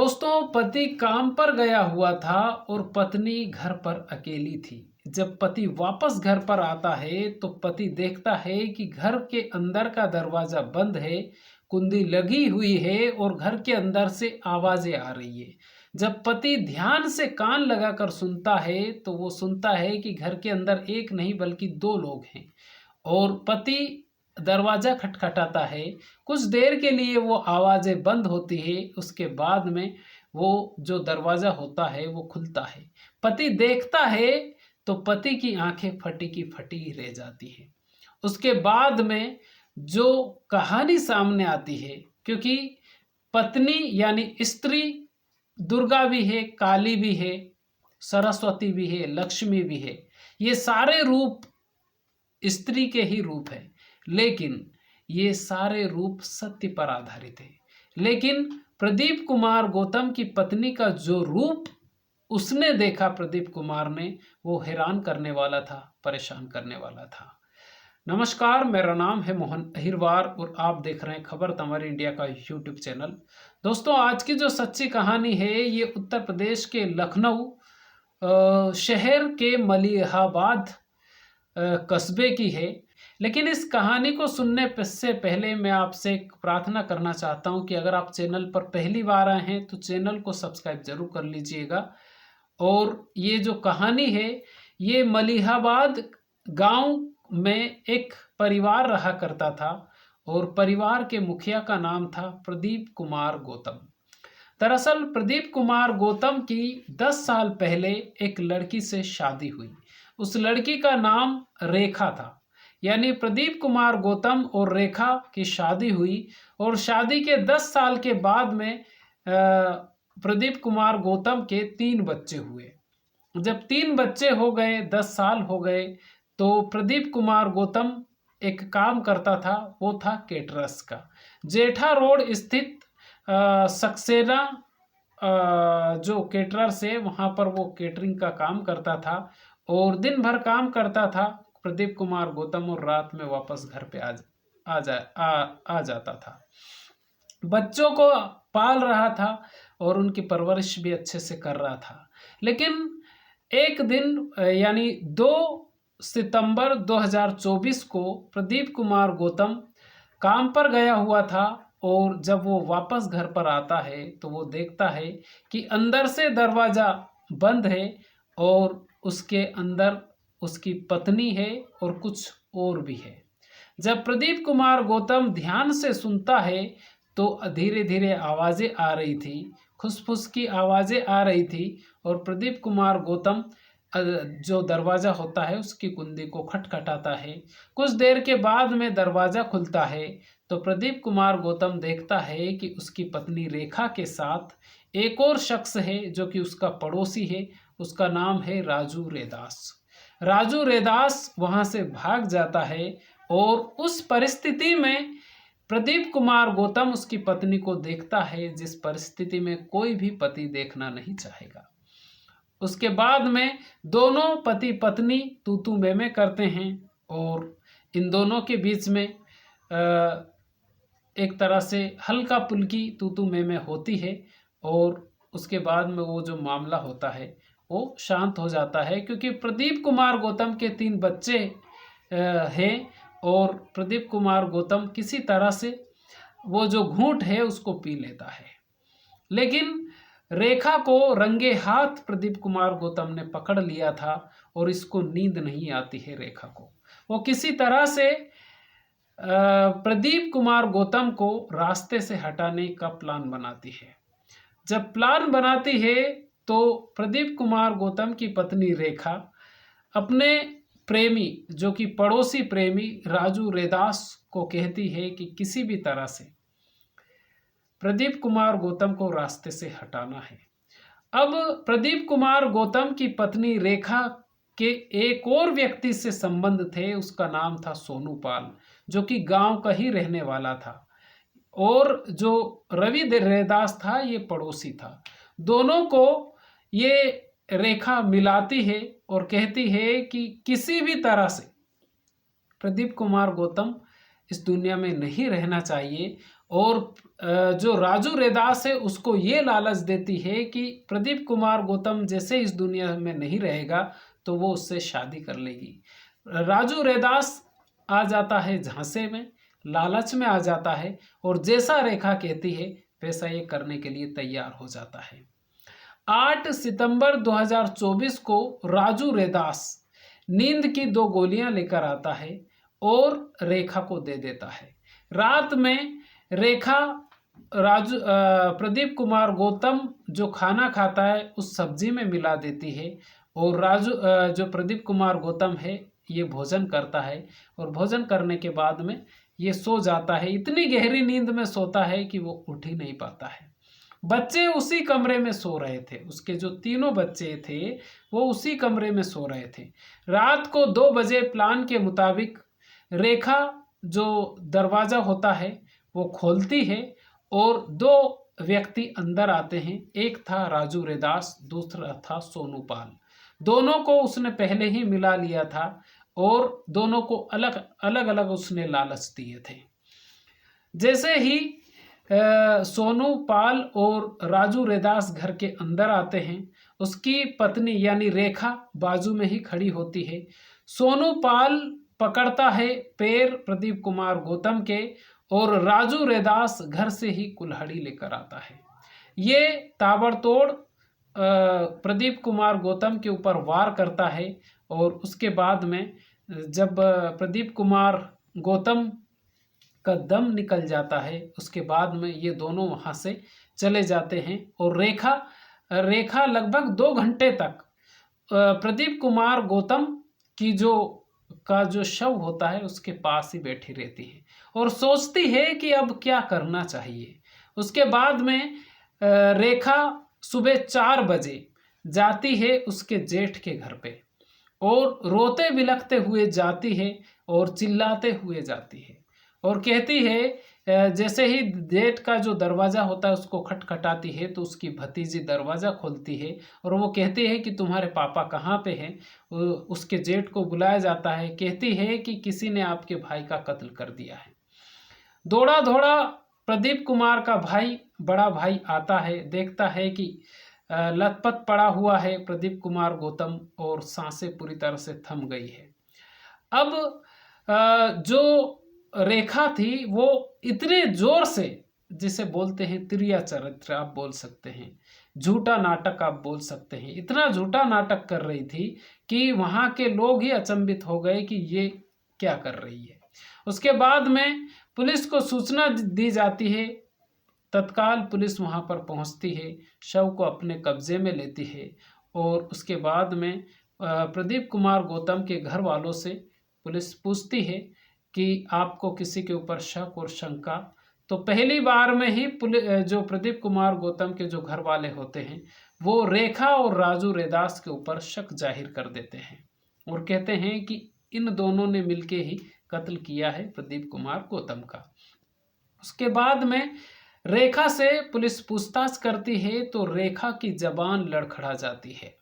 दोस्तों, पति काम पर गया हुआ था और पत्नी घर पर अकेली थी। जब पति वापस घर पर आता है तो पति देखता है कि घर के अंदर का दरवाजा बंद है, कुंडी लगी हुई है और घर के अंदर से आवाजें आ रही है। जब पति ध्यान से कान लगाकर सुनता है तो वो सुनता है कि घर के अंदर एक नहीं बल्कि दो लोग हैं और पति दरवाजा खटखटाता है। कुछ देर के लिए वो आवाज़ें बंद होती है, उसके बाद में वो जो दरवाज़ा होता है वो खुलता है। पति देखता है तो पति की आंखें फटी की फटी ही रह जाती है। उसके बाद में जो कहानी सामने आती है, क्योंकि पत्नी यानी स्त्री दुर्गा भी है, काली भी है, सरस्वती भी है, लक्ष्मी भी है। ये सारे रूप स्त्री के ही रूप है, लेकिन ये सारे रूप सत्य पर आधारित है। लेकिन प्रदीप कुमार गौतम की पत्नी का जो रूप उसने देखा प्रदीप कुमार ने, वो हैरान करने वाला था, परेशान करने वाला था। नमस्कार, मेरा नाम है मोहन अहिरवार और आप देख रहे हैं खबर तमर इंडिया का यूट्यूब चैनल। दोस्तों, आज की जो सच्ची कहानी है ये उत्तर प्रदेश के लखनऊ शहर के मलिहाबाद कस्बे की है। लेकिन इस कहानी को सुनने से पहले मैं आपसे एक प्रार्थना करना चाहता हूं कि अगर आप चैनल पर पहली बार आए हैं तो चैनल को सब्सक्राइब जरूर कर लीजिएगा। और ये जो कहानी है ये मलिहाबाद गांव में एक परिवार रहा करता था और परिवार के मुखिया का नाम था प्रदीप कुमार गौतम। दरअसल प्रदीप कुमार गौतम की 10 साल पहले एक लड़की से शादी हुई। उस लड़की का नाम रेखा था। यानी प्रदीप कुमार गौतम और रेखा की शादी हुई और शादी के 10 साल के बाद में प्रदीप कुमार गौतम के 3 बच्चे हुए। जब 3 बच्चे हो गए, 10 साल हो गए, तो प्रदीप कुमार गौतम एक काम करता था, वो था केटरस का। जेठा रोड स्थित सक्सेना जो केटरर्स है वहाँ पर वो केटरिंग का काम करता था और दिन भर काम करता था प्रदीप कुमार गौतम और रात में वापस घर पे आ जाता था। बच्चों को पाल रहा था और उनकी परवरिश भी अच्छे से कर रहा था। लेकिन एक दिन यानी 2 सितंबर 2024 को प्रदीप कुमार गौतम काम पर गया हुआ था और जब वो वापस घर पर आता है तो वो देखता है कि अंदर से दरवाज़ा बंद है और उसके अंदर उसकी पत्नी है और कुछ और भी है। जब प्रदीप कुमार गौतम ध्यान से सुनता है तो धीरे धीरे आवाज़ें आ रही थी, खुसफुस की आवाज़ें आ रही थी और प्रदीप कुमार गौतम जो दरवाज़ा होता है उसकी कुंडी को खटखटाता है। कुछ देर के बाद में दरवाज़ा खुलता है तो प्रदीप कुमार गौतम देखता है कि उसकी पत्नी रेखा के साथ एक और शख्स है जो कि उसका पड़ोसी है। उसका नाम है राजू रेदास। राजू रेदास वहाँ से भाग जाता है और उस परिस्थिति में प्रदीप कुमार गौतम उसकी पत्नी को देखता है, जिस परिस्थिति में कोई भी पति देखना नहीं चाहेगा। उसके बाद में दोनों पति पत्नी तू तू मैं मैं करते हैं और इन दोनों के बीच में एक तरह से हल्का फुल्की तू तू मैं होती है और उसके बाद में वो जो मामला होता है वो शांत हो जाता है, क्योंकि प्रदीप कुमार गौतम के 3 बच्चे हैं और प्रदीप कुमार गौतम किसी तरह से वो जो घूंट है उसको पी लेता है। लेकिन रेखा को रंगे हाथ प्रदीप कुमार गौतम ने पकड़ लिया था और इसको नींद नहीं आती है। रेखा को वो किसी तरह से प्रदीप कुमार गौतम को रास्ते से हटाने का प्लान बनाती है। जब प्लान बनाती है तो प्रदीप कुमार गौतम की पत्नी रेखा अपने प्रेमी जो कि पड़ोसी प्रेमी राजू रेदास को कहती है कि किसी भी तरह से प्रदीप कुमार गौतम को रास्ते से हटाना है। अब प्रदीप कुमार गौतम की पत्नी रेखा के एक और व्यक्ति से संबंध थे। उसका नाम था सोनू पाल, जो कि गांव का ही रहने वाला था और जो रवि रेदास था ये पड़ोसी था। दोनों को ये रेखा मिलाती है और कहती है कि किसी भी तरह से प्रदीप कुमार गौतम इस दुनिया में नहीं रहना चाहिए। और जो राजू रैदास है उसको ये लालच देती है कि प्रदीप कुमार गौतम जैसे इस दुनिया में नहीं रहेगा तो वो उससे शादी कर लेगी। राजू रैदास आ जाता है झांसे में, लालच में आ जाता है और जैसा रेखा कहती है वैसा ये करने के लिए तैयार हो जाता है। 8 सितंबर 2024 को राजू रैदास नींद की 2 गोलियां लेकर आता है और रेखा को दे देता है। रात में रेखा प्रदीप कुमार गौतम जो खाना खाता है उस सब्जी में मिला देती है और जो प्रदीप कुमार गौतम है ये भोजन करता है और भोजन करने के बाद में ये सो जाता है। इतनी गहरी नींद में सोता है कि वो उठ ही नहीं पाता है। बच्चे उसी कमरे में सो रहे थे, उसके जो तीनों बच्चे थे वो उसी कमरे में सो रहे थे। रात को 2 बजे प्लान के मुताबिक रेखा जो दरवाज़ा होता है वो खोलती है और 2 व्यक्ति अंदर आते हैं। एक था राजू रैदास, दूसरा था सोनू पाल। दोनों को उसने पहले ही मिला लिया था और दोनों को अलग अलग उसने लालच दिए थे। जैसे ही सोनू पाल और राजू रैदास घर के अंदर आते हैं, उसकी पत्नी यानी रेखा बाजू में ही खड़ी होती है। सोनू पाल पकड़ता है पैर प्रदीप कुमार गौतम के और राजू रैदास घर से ही कुल्हाड़ी लेकर आता है। ये ताबड़तोड़ प्रदीप कुमार गौतम के ऊपर वार करता है और उसके बाद में जब प्रदीप कुमार गौतम का दम निकल जाता है उसके बाद में ये दोनों वहाँ से चले जाते हैं और रेखा लगभग 2 घंटे तक प्रदीप कुमार गौतम की जो शव होता है उसके पास ही बैठी रहती है और सोचती है कि अब क्या करना चाहिए। उसके बाद में रेखा सुबह 4 बजे जाती है उसके जेठ के घर पे और रोते बिलखते हुए जाती है और चिल्लाते हुए जाती है और कहती है जैसे ही जेठ का जो दरवाज़ा होता है उसको खटखटाती है तो उसकी भतीजी दरवाज़ा खोलती है और वो कहती है कि तुम्हारे पापा कहाँ पे हैं। उसके जेठ को बुलाया जाता है, कहती है कि किसी ने आपके भाई का कत्ल कर दिया है। दौड़ा दौड़ा प्रदीप कुमार का भाई, बड़ा भाई आता है, देखता है कि लथपथ पड़ा हुआ है प्रदीप कुमार गौतम और सांसें पूरी तरह से थम गई है। अब जो रेखा थी वो इतने जोर से, जिसे बोलते हैं तिरिया चरित्र आप बोल सकते हैं, झूठा नाटक आप बोल सकते हैं, इतना झूठा नाटक कर रही थी कि वहाँ के लोग ही अचंभित हो गए कि ये क्या कर रही है। उसके बाद में पुलिस को सूचना दी जाती है। तत्काल पुलिस वहाँ पर पहुँचती है, शव को अपने कब्जे में लेती है और उसके बाद में प्रदीप कुमार गौतम के घर वालों से पुलिस पूछती है कि आपको किसी के ऊपर शक और शंका। तो पहली बार में ही जो प्रदीप कुमार गौतम के जो घर वाले होते हैं वो रेखा और राजू रैदास के ऊपर शक जाहिर कर देते हैं और कहते हैं कि इन दोनों ने मिलके ही कत्ल किया है प्रदीप कुमार गौतम का। उसके बाद में रेखा से पुलिस पूछताछ करती है तो रेखा की जबान लड़खड़ा जाती है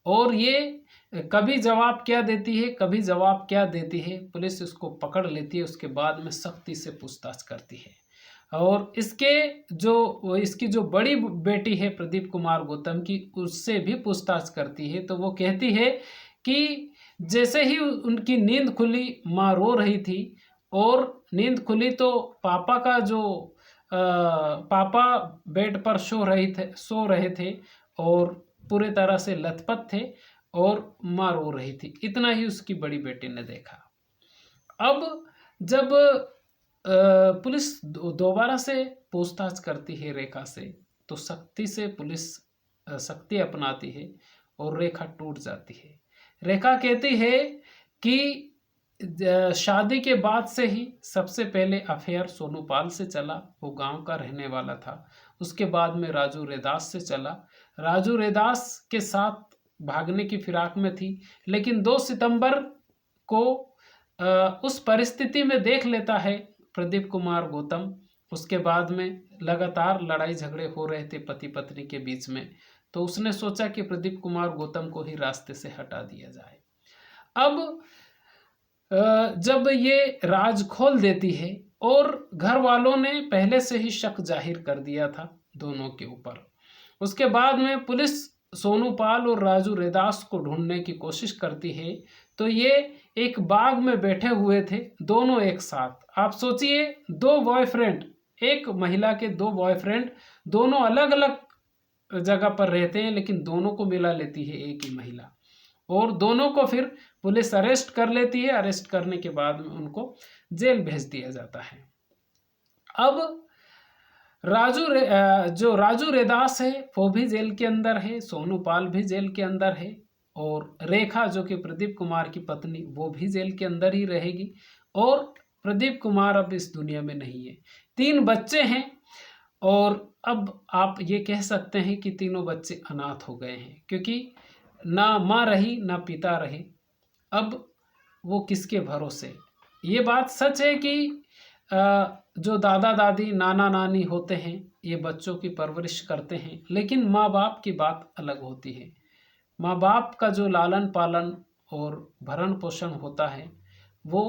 और ये कभी जवाब क्या देती है, कभी जवाब क्या देती है। पुलिस इसको पकड़ लेती है, उसके बाद में सख्ती से पूछताछ करती है और इसकी जो बड़ी बेटी है प्रदीप कुमार गौतम की, उससे भी पूछताछ करती है। तो वो कहती है कि जैसे ही उनकी नींद खुली, माँ रो रही थी और नींद खुली तो पापा बेड पर सो रहे थे और पूरे तरह से लथपथ थे और माँ रो रही थी। इतना ही उसकी बड़ी बेटी ने देखा। अब जब पुलिस दोबारा से पूछताछ करती है रेखा से तो सख्ती से पुलिस सख्ती अपनाती है और रेखा टूट जाती है। रेखा कहती है कि शादी के बाद से ही सबसे पहले अफेयर सोनू पाल से चला, वो गांव का रहने वाला था। उसके बाद में राजू रैदास से चला, राजू रैदास के साथ भागने की फिराक में थी, लेकिन 2 सितंबर को उस परिस्थिति में देख लेता है प्रदीप कुमार गौतम। उसके बाद में लगातार लड़ाई झगड़े हो रहे थे पति पत्नी के बीच में, तो उसने सोचा कि प्रदीप कुमार गौतम को ही रास्ते से हटा दिया जाए। अब जब ये राज खोल देती है और घर वालों ने पहले से ही शक जाहिर कर दिया था दोनों के ऊपर। उसके बाद में पुलिस सोनू पाल और राजू रेदास को ढूंढने की कोशिश करती है, तो ये एक बाग में बैठे हुए थे दोनों एक साथ। आप सोचिए, दो बॉयफ्रेंड, एक महिला के दो बॉयफ्रेंड, दोनों अलग अलग जगह पर रहते हैं, लेकिन दोनों को मिला लेती है एक ही महिला, और दोनों को फिर पुलिस अरेस्ट कर लेती है। अरेस्ट करने के बाद में उनको जेल भेज दिया जाता है। अब जो राजू रेदास है वो भी जेल के अंदर है, सोनू पाल भी जेल के अंदर है, और रेखा जो कि प्रदीप कुमार की पत्नी वो भी जेल के अंदर ही रहेगी। और प्रदीप कुमार अब इस दुनिया में नहीं है। 3 बच्चे हैं, और अब आप ये कह सकते हैं कि तीनों बच्चे अनाथ हो गए हैं, क्योंकि ना माँ रही ना पिता रहे। अब वो किसके भरोसे। ये बात सच है कि जो दादा दादी नाना नानी होते हैं ये बच्चों की परवरिश करते हैं, लेकिन माँ बाप की बात अलग होती है। माँ बाप का जो लालन पालन और भरण पोषण होता है वो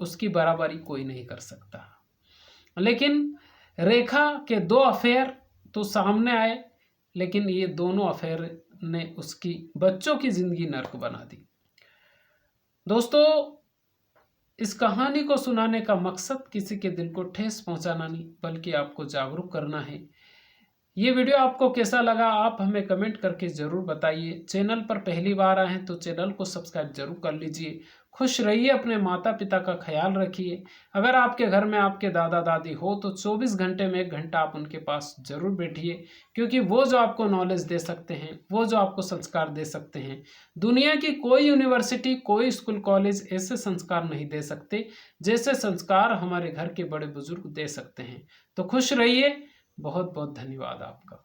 उसकी बराबरी कोई नहीं कर सकता। लेकिन रेखा के 2 अफेयर तो सामने आए, लेकिन ये दोनों अफेयर ने उसकी बच्चों की जिंदगी नर्क बना दी। दोस्तों, इस कहानी को सुनाने का मकसद किसी के दिल को ठेस पहुंचाना नहीं, बल्कि आपको जागरूक करना है। ये वीडियो आपको कैसा लगा आप हमें कमेंट करके ज़रूर बताइए। चैनल पर पहली बार आए हैं तो चैनल को सब्सक्राइब जरूर कर लीजिए। खुश रहिए, अपने माता पिता का ख्याल रखिए। अगर आपके घर में आपके दादा दादी हो तो 24 घंटे में 1 घंटा आप उनके पास जरूर बैठिए, क्योंकि वो जो आपको नॉलेज दे सकते हैं, वो जो आपको संस्कार दे सकते हैं, दुनिया की कोई यूनिवर्सिटी, कोई स्कूल कॉलेज ऐसे संस्कार नहीं दे सकते जैसे संस्कार हमारे घर के बड़े बुजुर्ग दे सकते हैं। तो खुश रहिए। बहुत बहुत धन्यवाद आपका।